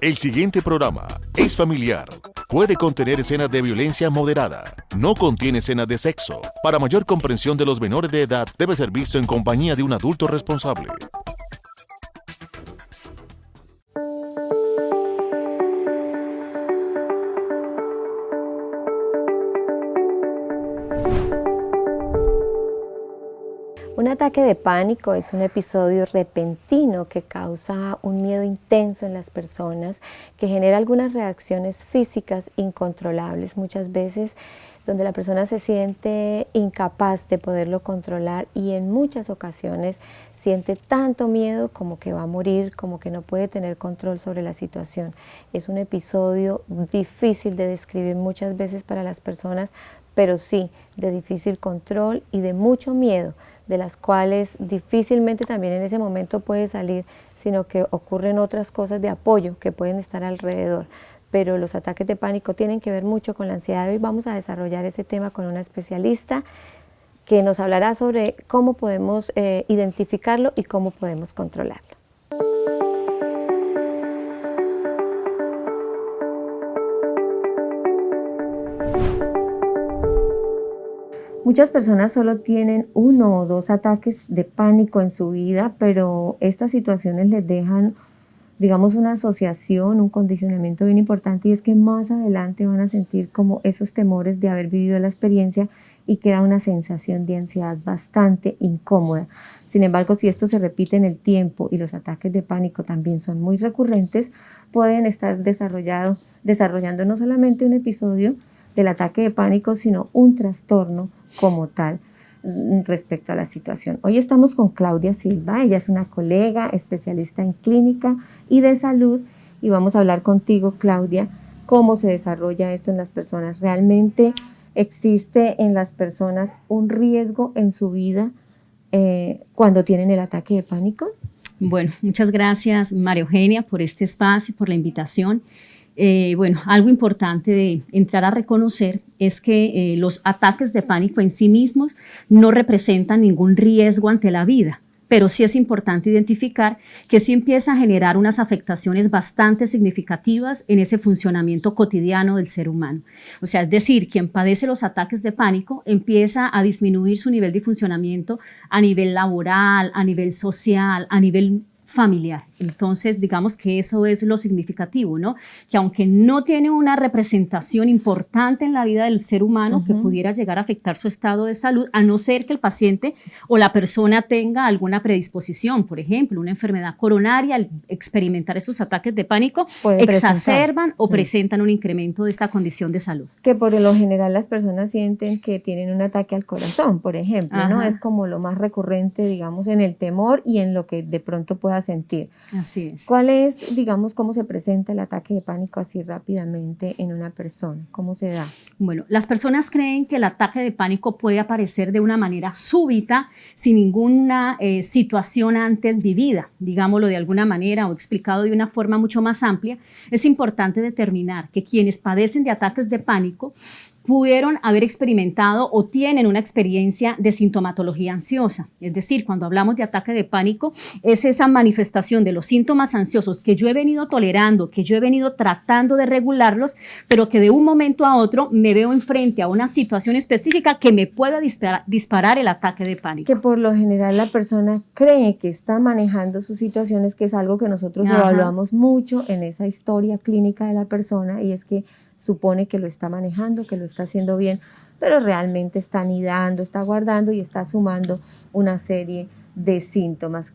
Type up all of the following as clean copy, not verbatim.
El siguiente programa es familiar. Puede contener escenas de violencia moderada. No contiene escenas de sexo. Para mayor comprensión de los menores de edad, debe ser visto en compañía de un adulto responsable. Un ataque de pánico es un episodio repentino que causa un miedo intenso en las personas, que genera algunas reacciones físicas incontrolables, muchas veces donde la persona se siente incapaz de poderlo controlar y en muchas ocasiones siente tanto miedo como que va a morir, como que no puede tener control sobre la situación. Es un episodio difícil de describir muchas veces para las personas, pero sí de difícil control y de mucho miedo, de las cuales difícilmente también en ese momento puede salir, sino que ocurren otras cosas de apoyo que pueden estar alrededor. Pero los ataques de pánico tienen que ver mucho con la ansiedad. Hoy vamos a desarrollar ese tema con una especialista que nos hablará sobre cómo podemos identificarlo y cómo podemos controlarlo. Muchas personas solo tienen 1 o 2 ataques de pánico en su vida, pero estas situaciones les dejan, digamos, una asociación, un condicionamiento bien importante, y es que más adelante van a sentir como esos temores de haber vivido la experiencia y queda una sensación de ansiedad bastante incómoda. Sin embargo, si esto se repite en el tiempo y los ataques de pánico también son muy recurrentes, pueden estar desarrollando no solamente un episodio del ataque de pánico, sino un trastorno como tal respecto a la situación. Hoy estamos con Claudia Silva, ella es una colega especialista en clínica y de salud, y vamos a hablar contigo, Claudia, cómo se desarrolla esto en las personas. ¿Realmente existe en las personas un riesgo en su vida cuando tienen el ataque de pánico? Bueno, muchas gracias, María Eugenia, por este espacio y por la invitación. Algo importante de entrar a reconocer es que los ataques de pánico en sí mismos no representan ningún riesgo ante la vida, pero sí es importante identificar que sí empieza a generar unas afectaciones bastante significativas en ese funcionamiento cotidiano del ser humano. O sea, es decir, quien padece los ataques de pánico empieza a disminuir su nivel de funcionamiento a nivel laboral, a nivel social, a nivel familiar. Entonces, digamos que eso es lo significativo, ¿no? Que aunque no tiene una representación importante en la vida del ser humano, que pudiera llegar a afectar su estado de salud, a no ser que el paciente o la persona tenga alguna predisposición, por ejemplo, una enfermedad coronaria, al experimentar estos ataques de pánico, exacerban o presentan un incremento de esta condición de salud. Que por lo general las personas sienten que tienen un ataque al corazón, por ejemplo, ¿no? Es como lo más recurrente, digamos, en el temor y en lo que de pronto pueda sentir. Así es. ¿Cuál es, digamos, cómo se presenta el ataque de pánico así rápidamente en una persona? ¿Cómo se da? Bueno, las personas creen que el ataque de pánico puede aparecer de una manera súbita, sin ninguna situación antes vivida, digámoslo de alguna manera o explicado de una forma mucho más amplia. Es importante determinar que quienes padecen de ataques de pánico pudieron haber experimentado o tienen una experiencia de sintomatología ansiosa. Es decir, cuando hablamos de ataque de pánico, es esa manifestación de los síntomas ansiosos que yo he venido tolerando, que yo he venido tratando de regularlos, pero que de un momento a otro me veo enfrente a una situación específica que me pueda disparar el ataque de pánico. Que por lo general la persona cree que está manejando sus situaciones, que es algo que nosotros evaluamos mucho en esa historia clínica de la persona, y es que supone que lo está manejando, que lo está haciendo bien, pero realmente está anidando, está guardando y está sumando una serie de síntomas.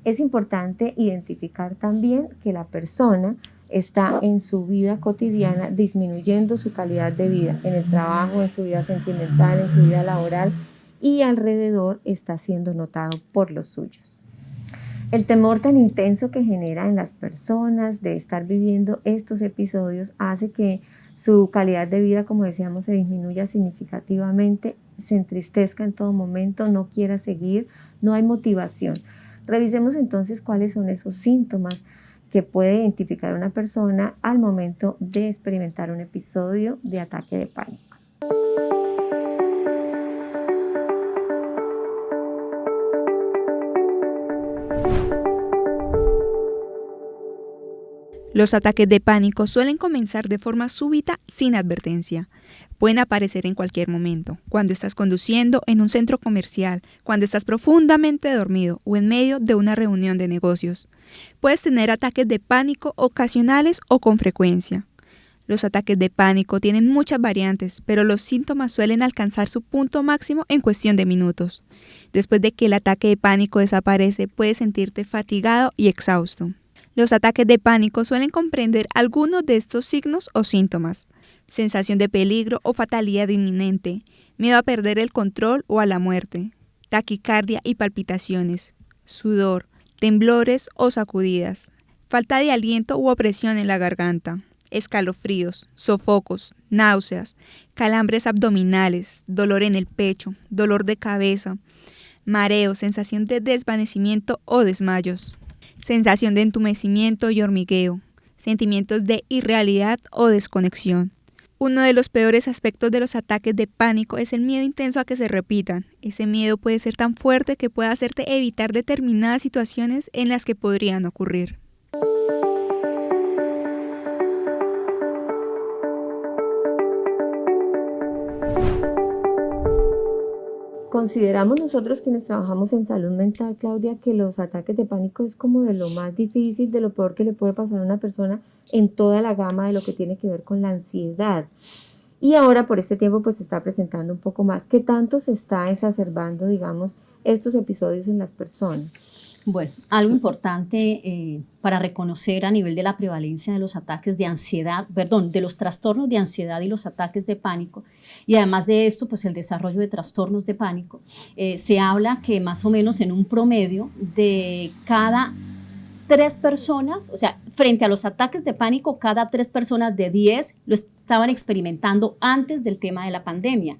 Es importante identificar también que la persona está en su vida cotidiana disminuyendo su calidad de vida, en el trabajo, en su vida sentimental, en su vida laboral, y alrededor está siendo notado por los suyos. El temor tan intenso que genera en las personas de estar viviendo estos episodios hace que su calidad de vida, como decíamos, se disminuya significativamente, se entristezca en todo momento, no quiera seguir, no hay motivación. Revisemos entonces cuáles son esos síntomas que puede identificar una persona al momento de experimentar un episodio de ataque de pánico. Los ataques de pánico suelen comenzar de forma súbita sin advertencia. Pueden aparecer en cualquier momento, cuando estás conduciendo en un centro comercial, cuando estás profundamente dormido o en medio de una reunión de negocios. Puedes tener ataques de pánico ocasionales o con frecuencia. Los ataques de pánico tienen muchas variantes, pero los síntomas suelen alcanzar su punto máximo en cuestión de minutos. Después de que el ataque de pánico desaparece, puedes sentirte fatigado y exhausto. Los ataques de pánico suelen comprender algunos de estos signos o síntomas: sensación de peligro o fatalidad inminente, miedo a perder el control o a la muerte, taquicardia y palpitaciones, sudor, temblores o sacudidas, falta de aliento u opresión en la garganta, escalofríos, sofocos, náuseas, calambres abdominales, dolor en el pecho, dolor de cabeza, mareo, sensación de desvanecimiento o desmayos, sensación de entumecimiento y hormigueo, sentimientos de irrealidad o desconexión. Uno de los peores aspectos de los ataques de pánico es el miedo intenso a que se repitan. Ese miedo puede ser tan fuerte que puede hacerte evitar determinadas situaciones en las que podrían ocurrir. Consideramos nosotros quienes trabajamos en salud mental, Claudia, que los ataques de pánico es como de lo más difícil, de lo peor que le puede pasar a una persona en toda la gama de lo que tiene que ver con la ansiedad. Y ahora por este tiempo pues se está presentando un poco más. ¿Qué tanto se está exacerbando, digamos, estos episodios en las personas? Bueno, algo importante para reconocer a nivel de la prevalencia de los ataques de ansiedad, de los trastornos de ansiedad y los ataques de pánico, y además de esto, pues el desarrollo de trastornos de pánico, se habla que más o menos en un promedio de cada 3 personas, o sea, frente a los ataques de pánico, cada 3 personas de 10 lo estaban experimentando antes del tema de la pandemia.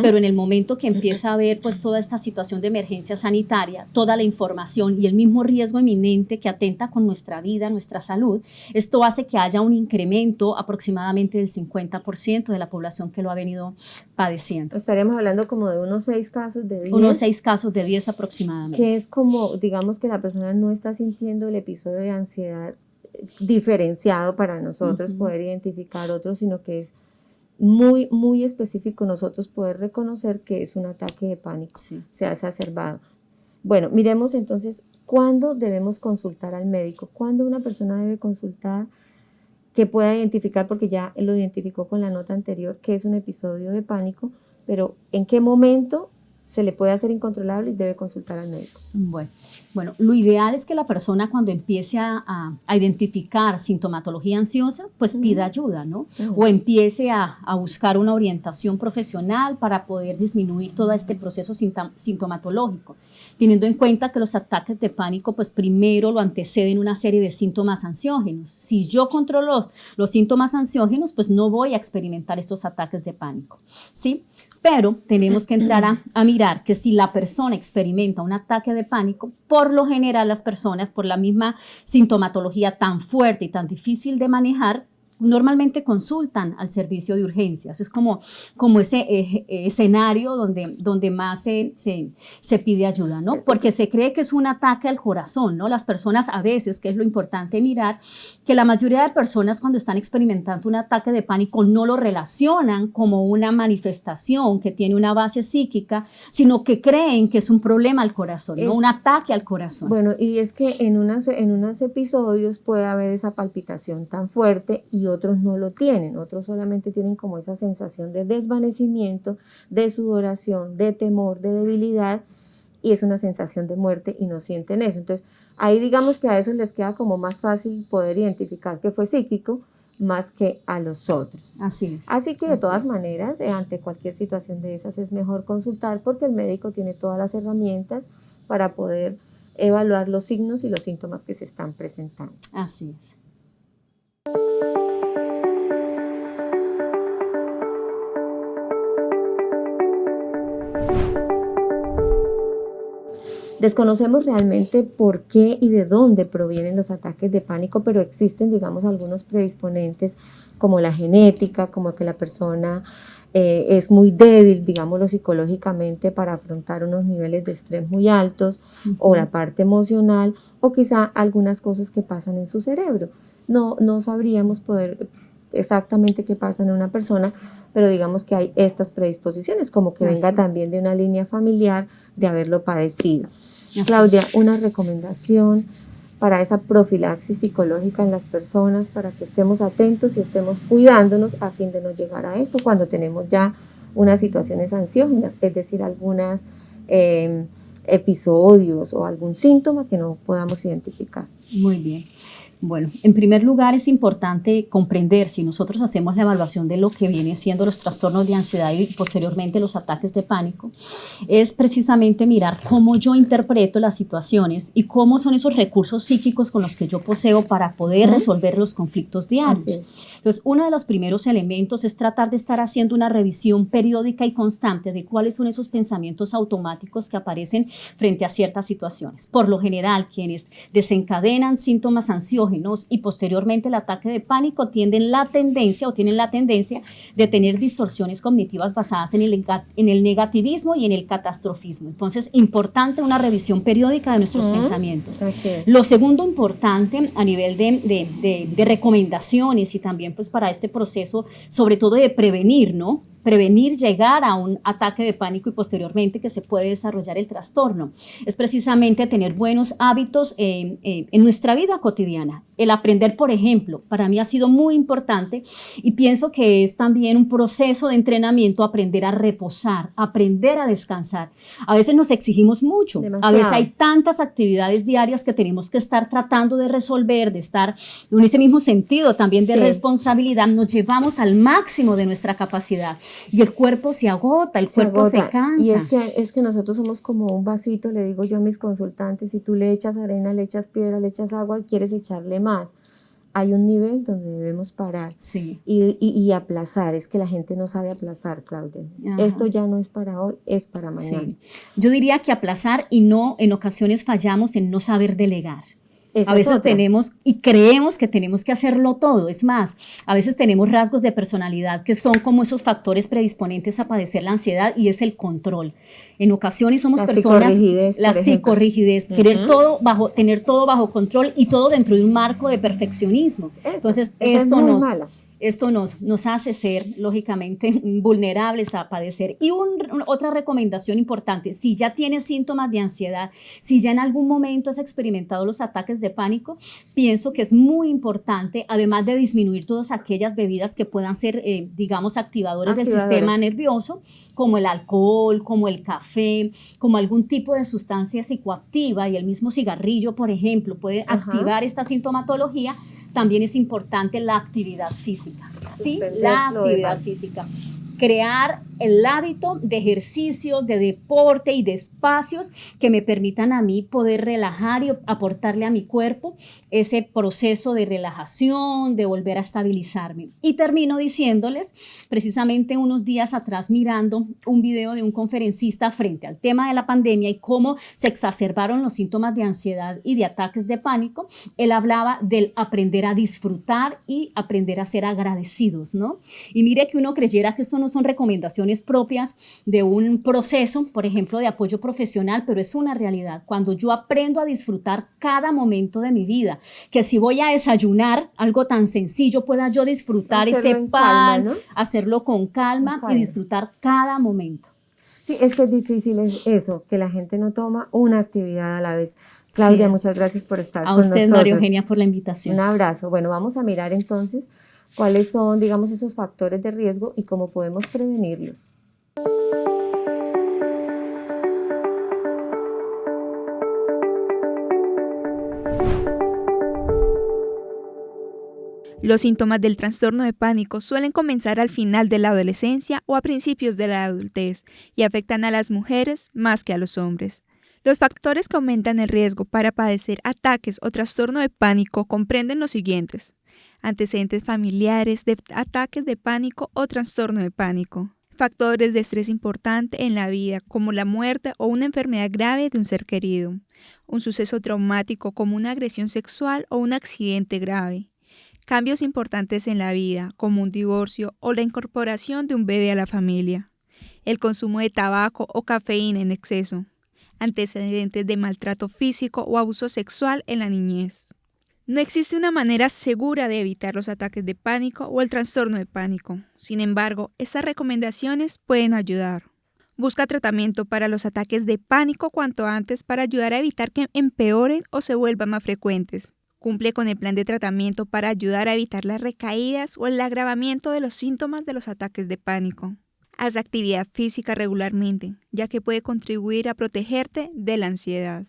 Pero en el momento que empieza a haber pues toda esta situación de emergencia sanitaria, toda la información y el mismo riesgo inminente que atenta con nuestra vida, nuestra salud, esto hace que haya un incremento aproximadamente del 50% de la población que lo ha venido padeciendo. Estaríamos hablando como de unos 6 casos de 10. Unos 6 casos de 10 aproximadamente. Que es como, digamos que la persona no está sintiendo el episodio de ansiedad diferenciado para nosotros poder identificar otros, sino que es muy, muy específico nosotros poder reconocer que es un ataque de pánico, se ha exacerbado. Bueno, miremos entonces cuándo debemos consultar al médico, cuándo una persona debe consultar, que pueda identificar, porque ya lo identificó con la nota anterior, que es un episodio de pánico, pero en qué momento se le puede hacer incontrolable y debe consultar al médico. Bueno, lo ideal es que la persona cuando empiece a identificar sintomatología ansiosa, pues pida ayuda, ¿no? O empiece a buscar una orientación profesional para poder disminuir todo este proceso sintomatológico, teniendo en cuenta que los ataques de pánico, pues primero lo anteceden una serie de síntomas ansiógenos. Si yo controlo los síntomas ansiógenos, pues no voy a experimentar estos ataques de pánico, ¿sí? Pero tenemos que entrar a mirar que si la persona experimenta un ataque de pánico, por lo general las personas, por la misma sintomatología tan fuerte y tan difícil de manejar, normalmente consultan al servicio de urgencias. Es como ese escenario donde más se pide ayuda, ¿no? Porque se cree que es un ataque al corazón, ¿no? Las personas a veces, que es lo importante mirar, que la mayoría de personas cuando están experimentando un ataque de pánico no lo relacionan como una manifestación que tiene una base psíquica, sino que creen que es un problema al corazón, ¿no? Un ataque al corazón. Bueno, y es que en unos episodios puede haber esa palpitación tan fuerte y otros no lo tienen, otros solamente tienen como esa sensación de desvanecimiento, de sudoración, de temor, de debilidad, y es una sensación de muerte y no sienten eso. Entonces, ahí digamos que a eso les queda como más fácil poder identificar que fue psíquico más que a los otros. Así es. Así que de todas maneras, ante cualquier situación de esas es mejor consultar porque el médico tiene todas las herramientas para poder evaluar los signos y los síntomas que se están presentando. Así es. Desconocemos realmente por qué y de dónde provienen los ataques de pánico, pero existen, digamos, algunos predisponentes como la genética, como que la persona es muy débil, digámoslo psicológicamente, para afrontar unos niveles de estrés muy altos, o la parte emocional, o quizá algunas cosas que pasan en su cerebro. no sabríamos poder exactamente qué pasa en una persona, pero digamos que hay estas predisposiciones, como que venga también de una línea familiar de haberlo padecido. Claudia, una recomendación para esa profilaxis psicológica en las personas, para que estemos atentos y estemos cuidándonos a fin de no llegar a esto cuando tenemos ya unas situaciones ansiógenas, es decir, algunos episodios o algún síntoma que no podamos identificar. Muy bien. Bueno, en primer lugar es importante comprender, si nosotros hacemos la evaluación de lo que viene siendo los trastornos de ansiedad y posteriormente los ataques de pánico, es precisamente mirar cómo yo interpreto las situaciones y cómo son esos recursos psíquicos con los que yo poseo para poder resolver los conflictos diarios. Entonces, uno de los primeros elementos es tratar de estar haciendo una revisión periódica y constante de cuáles son esos pensamientos automáticos que aparecen frente a ciertas situaciones. Por lo general, quienes desencadenan síntomas ansiosos y posteriormente el ataque de pánico tienen la tendencia de tener distorsiones cognitivas basadas en el negativismo y en el catastrofismo. Entonces, importante una revisión periódica de nuestros pensamientos. Así es. Lo segundo importante a nivel de recomendaciones y también pues para este proceso, sobre todo de prevenir, ¿no? Prevenir llegar a un ataque de pánico y posteriormente que se puede desarrollar el trastorno. Es precisamente tener buenos hábitos en nuestra vida cotidiana. El aprender, por ejemplo, para mí ha sido muy importante y pienso que es también un proceso de entrenamiento aprender a reposar, aprender a descansar. A veces nos exigimos mucho, a veces hay tantas actividades diarias que tenemos que estar tratando de resolver, de estar en ese mismo sentido también de responsabilidad, nos llevamos al máximo de nuestra capacidad. Y el cuerpo se agota, el cuerpo se cansa. Y es que nosotros somos como un vasito, le digo yo a mis consultantes, si tú le echas arena, le echas piedra, le echas agua, quieres echarle más. Hay un nivel donde debemos parar y aplazar. Es que la gente no sabe aplazar, Claudia. Esto ya no es para hoy, es para mañana. Sí. Yo diría que aplazar y no, en ocasiones fallamos en no saber delegar. A veces tenemos y creemos que tenemos que hacerlo todo. Es más, a veces tenemos rasgos de personalidad que son como esos factores predisponentes a padecer la ansiedad y es el control. En ocasiones somos personas, la psicorrigidez, querer tener todo bajo control y todo dentro de un marco de perfeccionismo. Entonces, esto nos hace ser, lógicamente, vulnerables a padecer. Y otra recomendación importante, si ya tienes síntomas de ansiedad, si ya en algún momento has experimentado los ataques de pánico, pienso que es muy importante, además de disminuir todas aquellas bebidas que puedan ser, digamos, activadores del sistema nervioso, como el alcohol, como el café, como algún tipo de sustancia psicoactiva, y el mismo cigarrillo, por ejemplo, puede activar esta sintomatología. También es importante la actividad física, ¿sí? La actividad física. Crear el hábito de ejercicio, de deporte y de espacios que me permitan a mí poder relajar y aportarle a mi cuerpo ese proceso de relajación, de volver a estabilizarme. Y termino diciéndoles, precisamente unos días atrás mirando un video de un conferencista frente al tema de la pandemia y cómo se exacerbaron los síntomas de ansiedad y de ataques de pánico, él hablaba del aprender a disfrutar y aprender a ser agradecidos, ¿no? Y mire que uno creyera que esto no son recomendaciones propias de un proceso, por ejemplo, de apoyo profesional, pero es una realidad. Cuando yo aprendo a disfrutar cada momento de mi vida, que si voy a desayunar, algo tan sencillo, pueda yo disfrutar ese pan, calma, ¿no? Hacerlo con calma y disfrutar cada momento. Sí, es que es difícil eso, que la gente no toma una actividad a la vez. Claudia, muchas gracias por estar con nosotros. A usted, María Eugenia, por la invitación. Un abrazo. Bueno, vamos a mirar entonces cuáles son, digamos, esos factores de riesgo y cómo podemos prevenirlos. Los síntomas del trastorno de pánico suelen comenzar al final de la adolescencia o a principios de la adultez y afectan a las mujeres más que a los hombres. Los factores que aumentan el riesgo para padecer ataques o trastorno de pánico comprenden los siguientes: antecedentes familiares de ataques de pánico o trastorno de pánico, factores de estrés importante en la vida como la muerte o una enfermedad grave de un ser querido, un suceso traumático como una agresión sexual o un accidente grave, cambios importantes en la vida como un divorcio o la incorporación de un bebé a la familia, el consumo de tabaco o cafeína en exceso, antecedentes de maltrato físico o abuso sexual en la niñez. No existe una manera segura de evitar los ataques de pánico o el trastorno de pánico. Sin embargo, estas recomendaciones pueden ayudar. Busca tratamiento para los ataques de pánico cuanto antes para ayudar a evitar que empeoren o se vuelvan más frecuentes. Cumple con el plan de tratamiento para ayudar a evitar las recaídas o el agravamiento de los síntomas de los ataques de pánico. Haz actividad física regularmente, ya que puede contribuir a protegerte de la ansiedad.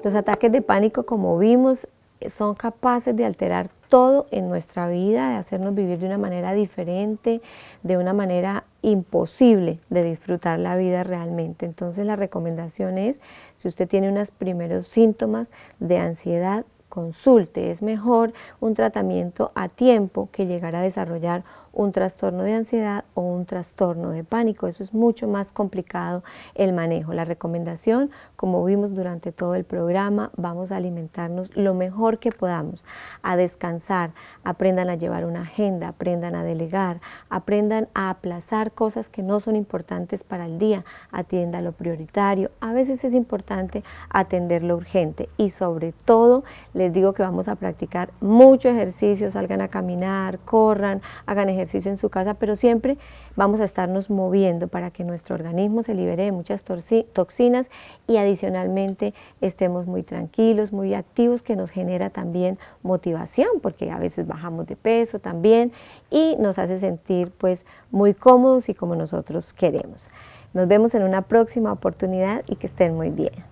Los ataques de pánico, como vimos, son capaces de alterar todo en nuestra vida, de hacernos vivir de una manera diferente, de una manera imposible de disfrutar la vida realmente. Entonces la recomendación es, si usted tiene unos primeros síntomas de ansiedad, consulte. Es mejor un tratamiento a tiempo que llegar a desarrollar un trastorno de ansiedad o un trastorno de pánico. Eso es mucho más complicado el manejo. La recomendación, como vimos durante todo el programa, vamos a alimentarnos lo mejor que podamos, a descansar, aprendan a llevar una agenda, aprendan a delegar, aprendan a aplazar cosas que no son importantes para el día, atienda lo prioritario. A veces es importante atender lo urgente y sobre todo les digo que vamos a practicar mucho ejercicio, salgan a caminar, corran, hagan ejercicio en su casa, pero siempre vamos a estarnos moviendo para que nuestro organismo se libere de muchas toxinas y adicionalmente estemos muy tranquilos, muy activos, que nos genera también motivación, porque a veces bajamos de peso también y nos hace sentir pues muy cómodos y como nosotros queremos. Nos vemos en una próxima oportunidad y que estén muy bien.